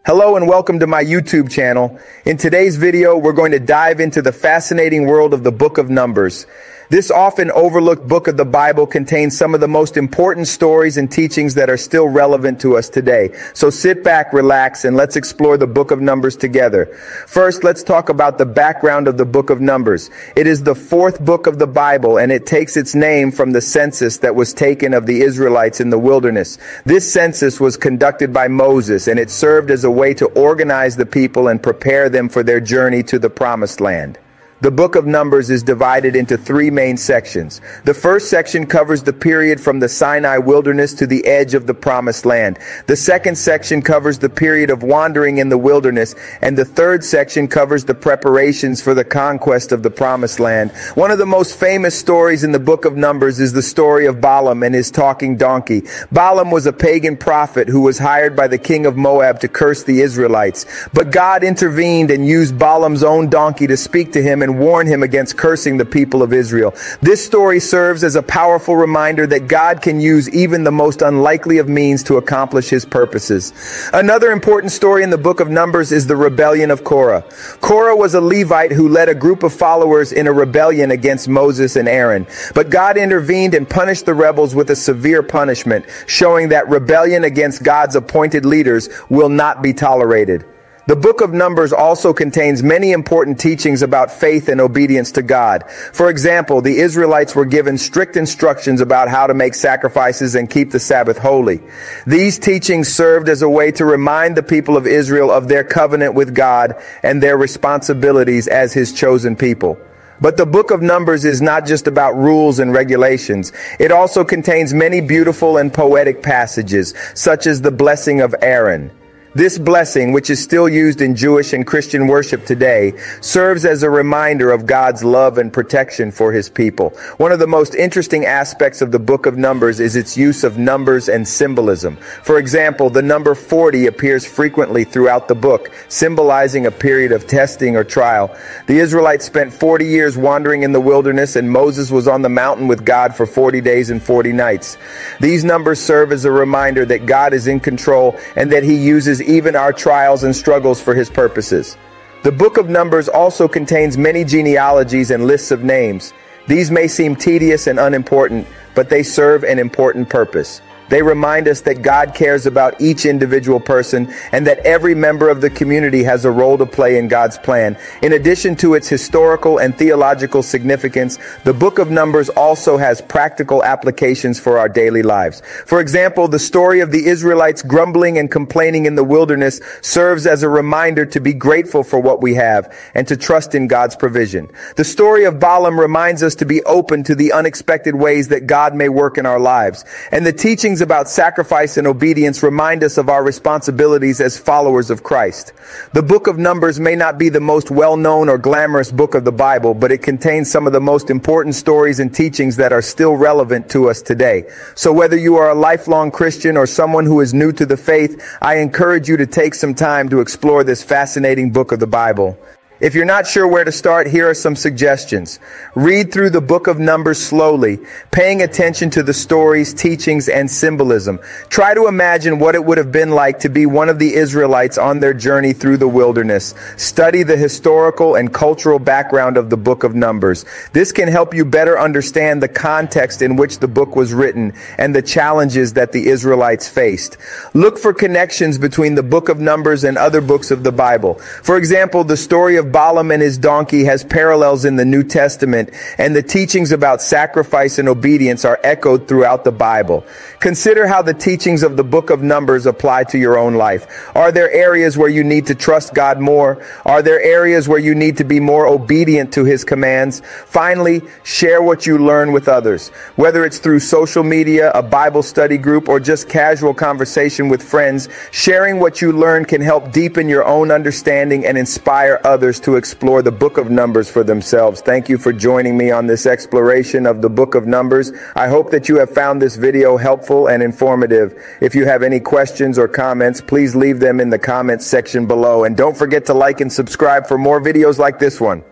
Hello and welcome to my YouTube channel. In today's video, we're going to dive into the fascinating world of the book of Numbers. This often overlooked book of the Bible contains some of the most important stories and teachings that are still relevant to us today. So sit back, relax, and let's explore the book of Numbers together. First, let's talk about the background of the book of Numbers. It is the fourth book of the Bible, and it takes its name from the census that was taken of the Israelites in the wilderness. This census was conducted by Moses, and it served as a way to organize the people and prepare them for their journey to the Promised Land. The book of Numbers is divided into three main sections. The first section covers the period from the Sinai wilderness to the edge of the Promised Land. The second section covers the period of wandering in the wilderness, and the third section covers the preparations for the conquest of the Promised Land. One of the most famous stories in the book of Numbers is the story of Balaam and his talking donkey. Balaam was a pagan prophet who was hired by the king of Moab to curse the Israelites. But God intervened and used Balaam's own donkey to speak to him and warn him against cursing the people of Israel. This story serves as a powerful reminder that God can use even the most unlikely of means to accomplish his purposes. Another important story in the book of Numbers is the rebellion of Korah. Korah was a Levite who led a group of followers in a rebellion against Moses and Aaron. But God intervened and punished the rebels with a severe punishment, showing that rebellion against God's appointed leaders will not be tolerated. The book of Numbers also contains many important teachings about faith and obedience to God. For example, the Israelites were given strict instructions about how to make sacrifices and keep the Sabbath holy. These teachings served as a way to remind the people of Israel of their covenant with God and their responsibilities as his chosen people. But the book of Numbers is not just about rules and regulations. It also contains many beautiful and poetic passages, such as the blessing of Aaron. This blessing, which is still used in Jewish and Christian worship today, serves as a reminder of God's love and protection for his people. One of the most interesting aspects of the book of Numbers is its use of numbers and symbolism. For example, the number 40 appears frequently throughout the book, symbolizing a period of testing or trial. The Israelites spent 40 years wandering in the wilderness, and Moses was on the mountain with God for 40 days and 40 nights. These numbers serve as a reminder that God is in control and that he uses even our trials and struggles for his purposes. The book of Numbers also contains many genealogies and lists of names. These may seem tedious and unimportant, but they serve an important purpose. They remind us that God cares about each individual person and that every member of the community has a role to play in God's plan. In addition to its historical and theological significance, the book of Numbers also has practical applications for our daily lives. For example, the story of the Israelites grumbling and complaining in the wilderness serves as a reminder to be grateful for what we have and to trust in God's provision. The story of Balaam reminds us to be open to the unexpected ways that God may work in our lives. And the teachings about sacrifice and obedience remind us of our responsibilities as followers of Christ. The book of Numbers may not be the most well-known or glamorous book of the Bible, but it contains some of the most important stories and teachings that are still relevant to us today. So whether you are a lifelong Christian or someone who is new to the faith, I encourage you to take some time to explore this fascinating book of the Bible. If you're not sure where to start, here are some suggestions. Read through the book of Numbers slowly, paying attention to the stories, teachings, and symbolism. Try to imagine what it would have been like to be one of the Israelites on their journey through the wilderness. Study the historical and cultural background of the book of Numbers. This can help you better understand the context in which the book was written and the challenges that the Israelites faced. Look for connections between the book of Numbers and other books of the Bible. For example, the story of Balaam and his donkey has parallels in the New Testament, and the teachings about sacrifice and obedience are echoed throughout the Bible. Consider how the teachings of the book of Numbers apply to your own life. Are there areas where you need to trust God more? Are there areas where you need to be more obedient to his commands? Finally, share what you learn with others. Whether it's through social media, a Bible study group, or just casual conversation with friends, sharing what you learn can help deepen your own understanding and inspire others to explore the book of Numbers for themselves. Thank you for joining me on this exploration of the book of Numbers. I hope that you have found this video helpful and informative. If you have any questions or comments, please leave them in the comments section below. And don't forget to like and subscribe for more videos like this one.